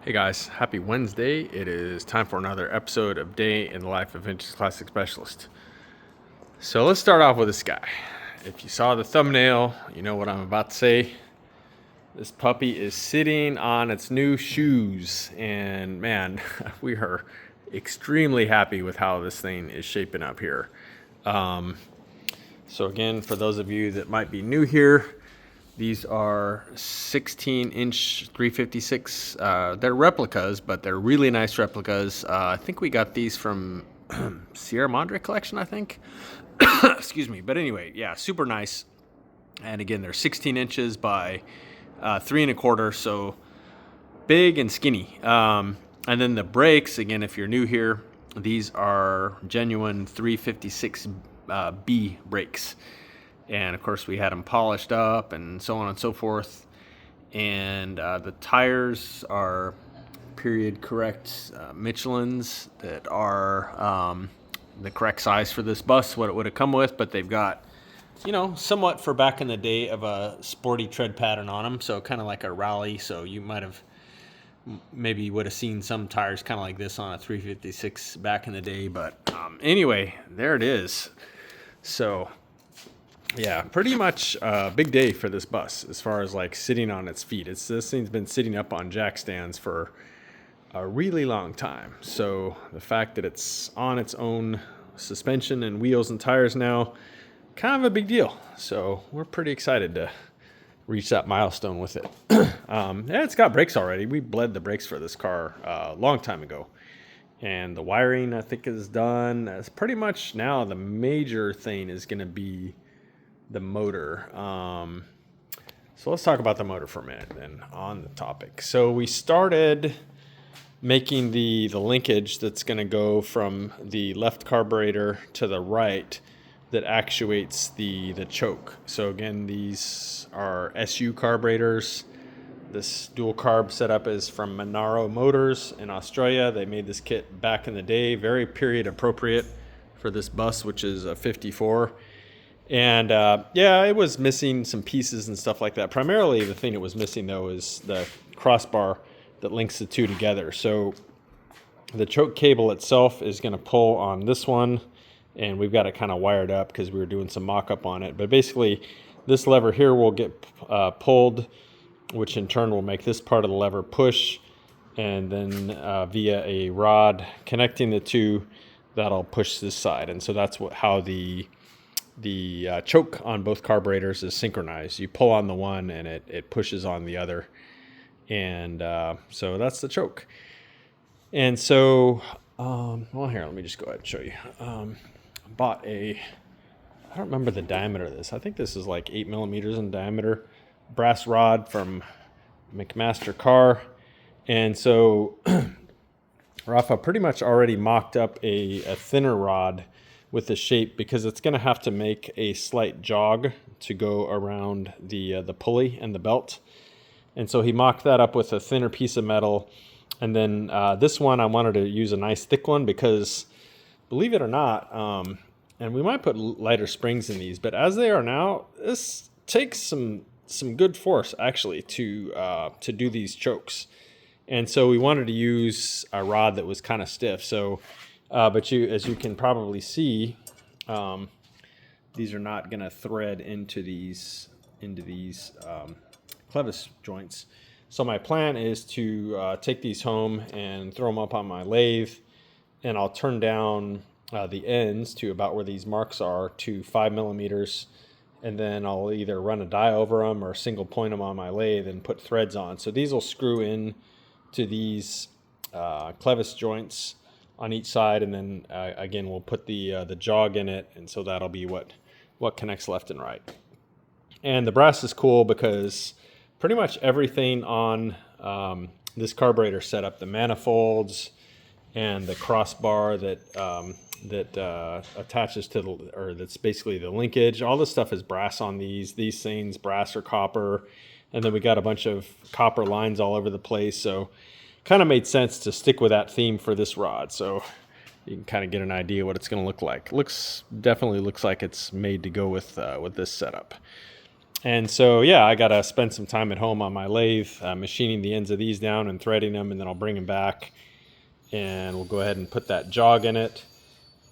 Hey guys, happy Wednesday. It is time for another episode of Day in the Life of Vintage Classic Specialist. So let's start off with this guy. If you saw the thumbnail, you know what I'm about to say. This puppy is sitting on its new shoes, and man, we are extremely happy with how this thing is shaping up here. So again, for those of you that might be new here, these are 16-inch 356. They're replicas, but they're really nice replicas. I think we got these from Sierra Madre collection, I think. Excuse me. But anyway, yeah, super nice. And again, they're 16 inches by 3 1/4, so big and skinny. And then the brakes, again, if you're new here, these are genuine 356B brakes. And of course, we had them polished up and so on and so forth. And the tires are period correct Michelin's that are the correct size for this bus, what it would have come with. But they've got, you know, somewhat for back in the day of a sporty tread pattern on them. So kind of like a rally. So you might have, maybe you would have seen some tires kind of like this on a 356 back in the day. But anyway, there it is. So yeah, pretty much a big day for this bus as far as like sitting on its feet. This thing's been sitting up on jack stands for a really long time. So the fact that it's on its own suspension and wheels and tires now, kind of a big deal. So we're pretty excited to reach that milestone with it. Yeah, it's got brakes already. We bled the brakes for this car a long time ago. And the wiring, I think, is done. It's pretty much now the major thing is going to be the motor. So let's talk about the motor for a minute then on the topic. So we started making the linkage that's going to go from the left carburetor to the right that actuates the choke. So again, these are SU carburetors. This dual carb setup is from Monaro Motors in Australia. They made this kit back in the day, very period appropriate for this bus, which is a 54. And yeah, it was missing some pieces and stuff like that. Primarily, the thing it was missing, though, is the crossbar that links the two together. So the choke cable itself is going to pull on this one, and we've got it kind of wired up because we were doing some mock-up on it. But basically, this lever here will get pulled, which in turn will make this part of the lever push, and then via a rod connecting the two, that'll push this side. And so that's how the choke on both carburetors is synchronized. You pull on the one and it pushes on the other. And so that's the choke. And so, well, here, let me just go ahead and show you. I bought I don't remember the diameter of this. I think this is like 8 millimeters in diameter. Brass rod from McMaster Car. And so Rafa pretty much already mocked up a thinner rod with the shape, because it's going to have to make a slight jog to go around the pulley and the belt. And so he mocked that up with a thinner piece of metal. And then this one, I wanted to use a nice thick one because, believe it or not, and we might put lighter springs in these, but as they are now, this takes some good force actually to do these chokes. And so we wanted to use a rod that was kind of stiff. So but as you can probably see, these are not going to thread into these clevis joints. So my plan is to take these home and throw them up on my lathe, and I'll turn down the ends to about where these marks are to 5 millimeters, and then I'll either run a die over them or single point them on my lathe and put threads on. So these will screw in to these clevis joints on each side, and then again we'll put the jog in it, and so that'll be what connects left and right. And the brass is cool because pretty much everything on this carburetor setup, the manifolds and the crossbar that attaches to or that's basically the linkage, all this stuff is brass on these things, brass or copper, and then we got a bunch of copper lines all over the place. So kind of made sense to stick with that theme for this rod, so you can kind of get an idea what it's going to look like. Definitely looks like it's made to go with this setup. And so, yeah, I got to spend some time at home on my lathe, machining the ends of these down and threading them, and then I'll bring them back, and we'll go ahead and put that jog in it.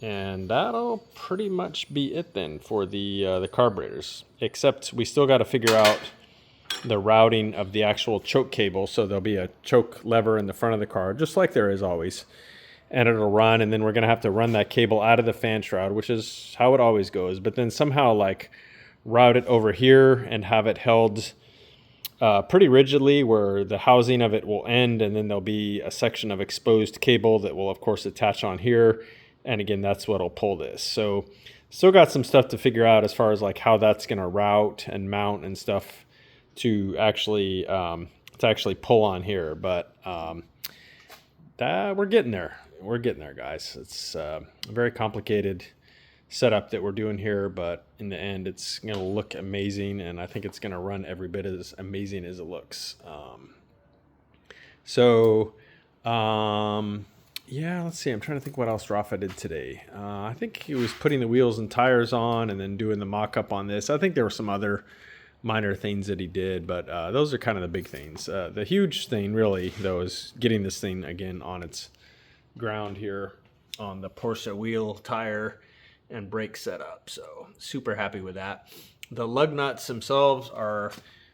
And that'll pretty much be it then for the carburetors, except we still got to figure out the routing of the actual choke cable. So there'll be a choke lever in the front of the car, just like there is always, and it'll run, and then we're going to have to run that cable out of the fan shroud, which is how it always goes, but then somehow like route it over here and have it held pretty rigidly where the housing of it will end, and then there'll be a section of exposed cable that will of course attach on here, and again that's what'll pull this. So still got some stuff to figure out as far as like how that's going to route and mount and stuff to actually pull on here, but we're getting there. We're getting there, guys. It's a very complicated setup that we're doing here, but in the end it's going to look amazing, and I think it's going to run every bit as amazing as it looks. Yeah, let's see. I'm trying to think what else Rafa did today. I think he was putting the wheels and tires on and then doing the mock-up on this. I think there were some other minor things that he did, but those are kind of the big things. The huge thing really, though, is getting this thing again on its ground here on the Porsche wheel, tire, and brake setup. So super happy with that. The lug nuts themselves are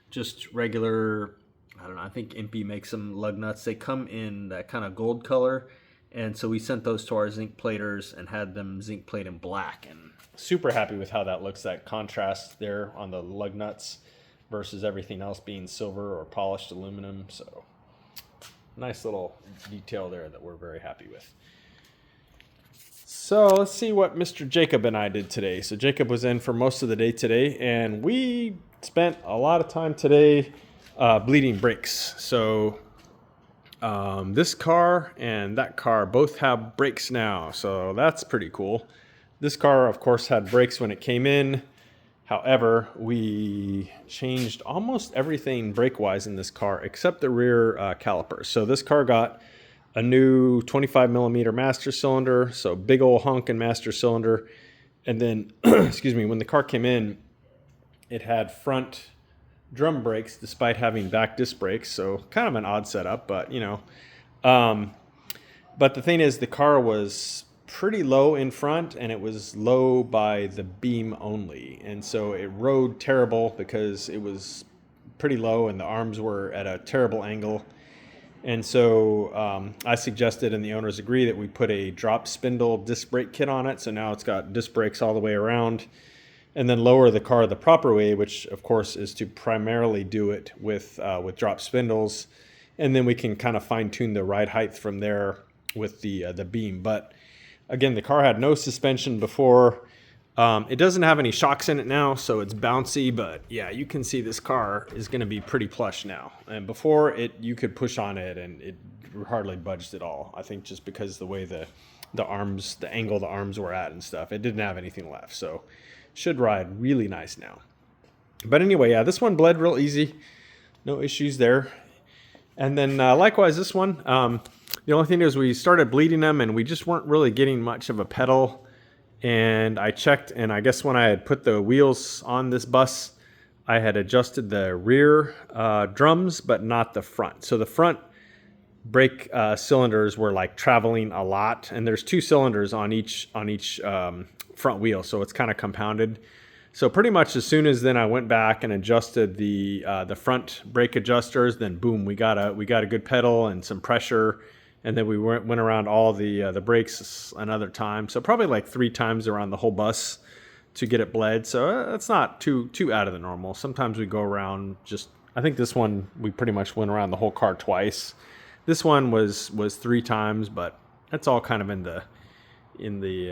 just regular, I don't know, I think Impy makes some lug nuts. They come in that kind of gold color, and so we sent those to our zinc platers and had them zinc plate in black, and super happy with how that looks, that contrast there on the lug nuts versus everything else being silver or polished aluminum. So nice little detail there that we're very happy with. So let's see what Mr. Jacob and I did today. So Jacob was in for most of the day today, and we spent a lot of time today bleeding brakes. So this car and that car both have brakes now, so that's pretty cool. This car, of course, had brakes when it came in. However, we changed almost everything brake-wise in this car except the rear calipers. So this car got a new 25 millimeter master cylinder, so big old honking master cylinder. And then, excuse me, when the car came in, it had front drum brakes despite having back disc brakes, so kind of an odd setup, but you know. But the thing is, the car was pretty low in front, and it was low by the beam only, and so it rode terrible because it was pretty low and the arms were at a terrible angle. And so I suggested, and the owners agree, that we put a drop spindle disc brake kit on it, so now it's got disc brakes all the way around, and then lower the car the proper way, which of course is to primarily do it with drop spindles, and then we can kind of fine tune the ride height from there with the beam. But again, the car had no suspension before. It doesn't have any shocks in it now, so it's bouncy, but yeah, you can see this car is going to be pretty plush now. And before, you could push on it and it hardly budged at all. I think just because the way the arms, the angle the arms were at and stuff, it didn't have anything left. So should ride really nice now. But anyway, yeah, this one bled real easy. No issues there. And then likewise, this one, the only thing is we started bleeding them and we just weren't really getting much of a pedal. And I checked, and I guess when I had put the wheels on this bus, I had adjusted the rear drums, but not the front. So the front brake cylinders were like traveling a lot, and there's two cylinders on each front wheel, so it's kind of compounded. So pretty much as soon as then I went back and adjusted the front brake adjusters, then boom, we got a good pedal and some pressure. And then we went around all the brakes another time. So probably like 3 times around the whole bus to get it bled. So that's not too out of the normal. Sometimes we go around I think this one, we pretty much went around the whole car twice. This one was 3 times, but that's all kind of in the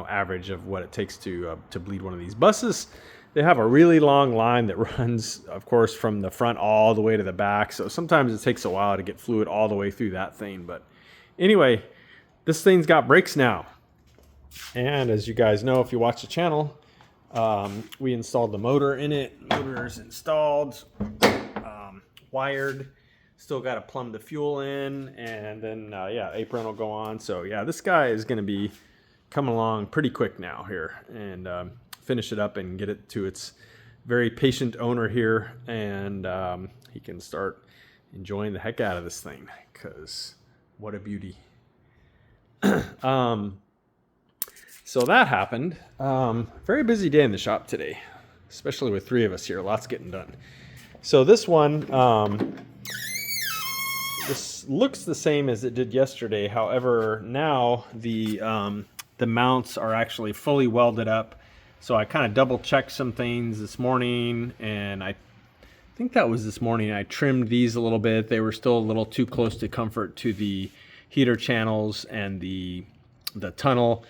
average of what it takes to bleed one of these buses. They have a really long line that runs, of course, from the front all the way to the back. So sometimes it takes a while to get fluid all the way through that thing. But anyway, this thing's got brakes now. And as you guys know, if you watch the channel, we installed the motor in it. Motor's installed, wired. Still got to plumb the fuel in. And then, apron will go on. So, yeah, this guy is going to be coming along pretty quick now here. And finish it up and get it to its very patient owner here, and he can start enjoying the heck out of this thing, because what a beauty. So that happened. Very busy day in the shop today, especially with 3 of us here. Lots getting done. So this one, this looks the same as it did yesterday. However, now the mounts are actually fully welded up. So I kind of double checked some things this morning, and I think that was this morning. I trimmed these a little bit. They were still a little too close to comfort to the heater channels and the tunnel.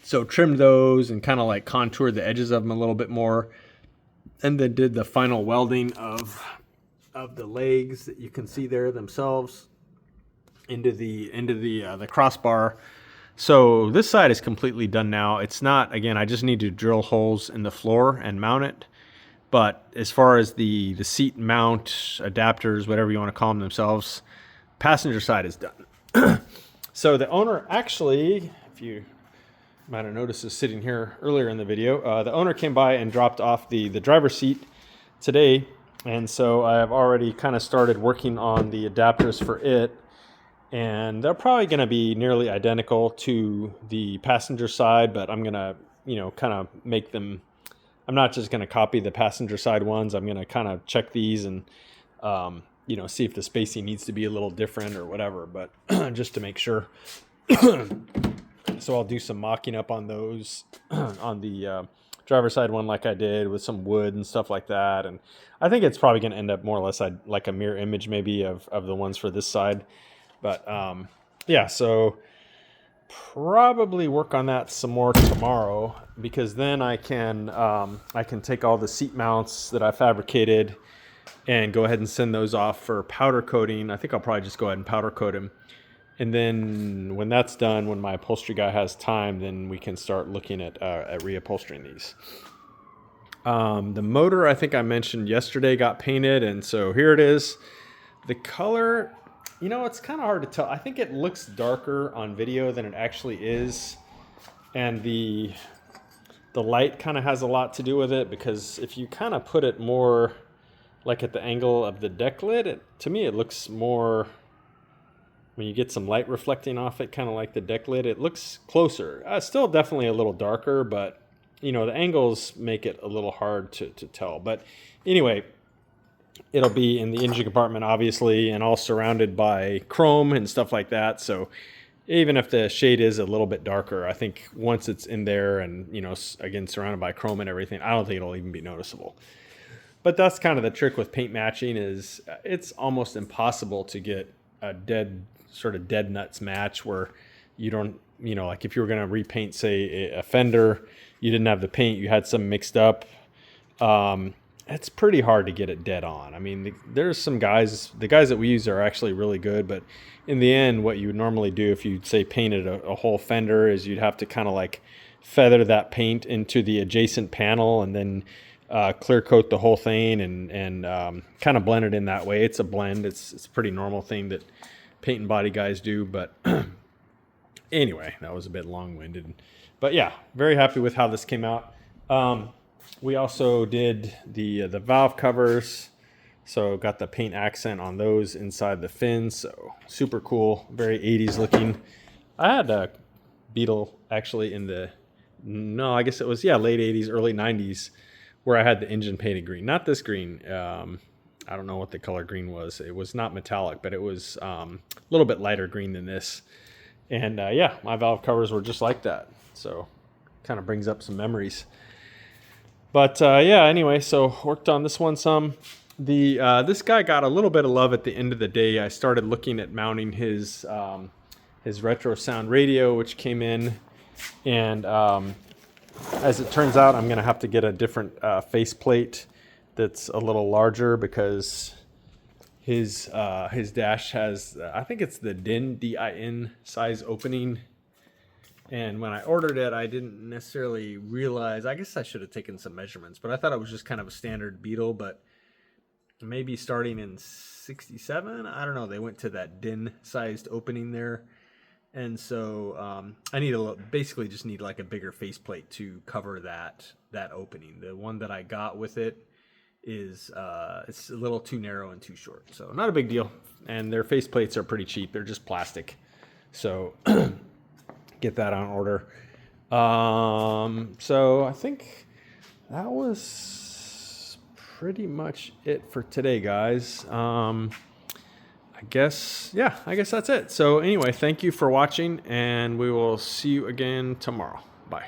So trimmed those and kind of like contoured the edges of them a little bit more. And then did the final welding of the legs that you can see there themselves into the crossbar. So this side is completely done now. It's not, again, I just need to drill holes in the floor and mount it. But as far as the seat mount, adapters, whatever you want to call them themselves, passenger side is done. So the owner actually, if you might have noticed, is sitting here earlier in the video. The owner came by and dropped off the driver's seat today. And so I have already kind of started working on the adapters for it. And they're probably going to be nearly identical to the passenger side, but I'm going to, kind of make them. I'm not just going to copy the passenger side ones. I'm going to kind of check these and, see if the spacing needs to be a little different or whatever, but just to make sure. So I'll do some mocking up on those on the driver's side one, like I did with some wood and stuff like that. And I think it's probably going to end up more or less like a mirror image maybe of the ones for this side. But yeah, so probably work on that some more tomorrow, because then I can take all the seat mounts that I fabricated and go ahead and send those off for powder coating. I think I'll probably just go ahead and powder coat them. And then when that's done, when my upholstery guy has time, then we can start looking at reupholstering these. The motor, I think I mentioned yesterday, got painted, and so here it is. The color, it's kind of hard to tell. I think it looks darker on video than it actually is, and the light kind of has a lot to do with it, because if you kind of put it more like at the angle of the deck lid, to me it looks more. When you get some light reflecting off it, kind of like the deck lid, it looks closer. Still definitely a little darker, but, the angles make it a little hard to tell. But anyway, it'll be in the engine compartment, obviously, and all surrounded by chrome and stuff like that. So even if the shade is a little bit darker, I think once it's in there and, again, surrounded by chrome and everything, I don't think it'll even be noticeable. But that's kind of the trick with paint matching, is it's almost impossible to get a dead nuts match where you don't, like if you were going to repaint, say, a fender, you didn't have the paint, you had some mixed up. It's pretty hard to get it dead on. I mean, there's some guys, the guys that we use are actually really good, but in the end, what you would normally do if you, say, painted a whole fender is you'd have to kind of like feather that paint into the adjacent panel and then clear coat the whole thing and kind of blend it in that way. It's a blend. It's a pretty normal thing that paint and body guys do, but anyway, that was a bit long-winded. But yeah, very happy with how this came out. We also did the valve covers, so got the paint accent on those inside the fins, so super cool, very 80s looking. I had a Beetle actually I guess it was, late 80s, early 90s, where I had the engine painted green. Not this green. I don't know what the color green was. It was not metallic, but it was a little bit lighter green than this. And my valve covers were just like that. So kind of brings up some memories. But anyway, so worked on this one some. This guy got a little bit of love at the end of the day. I started looking at mounting his retro sound radio, which came in. And as it turns out, I'm going to have to get a different faceplate that's a little larger, because his dash has, I think it's the DIN size opening. And when I ordered it, I didn't necessarily realize, I guess I should have taken some measurements, but I thought it was just kind of a standard Beetle, but maybe starting in 67, I don't know, they went to that DIN sized opening there. And so I need basically just need like a bigger faceplate to cover that opening. The one that I got with it is it's a little too narrow and too short, so not a big deal. And their faceplates are pretty cheap; they're just plastic, so get that on order. So I think that was pretty much it for today, guys. I guess that's it. So anyway, thank you for watching, and we will see you again tomorrow. Bye.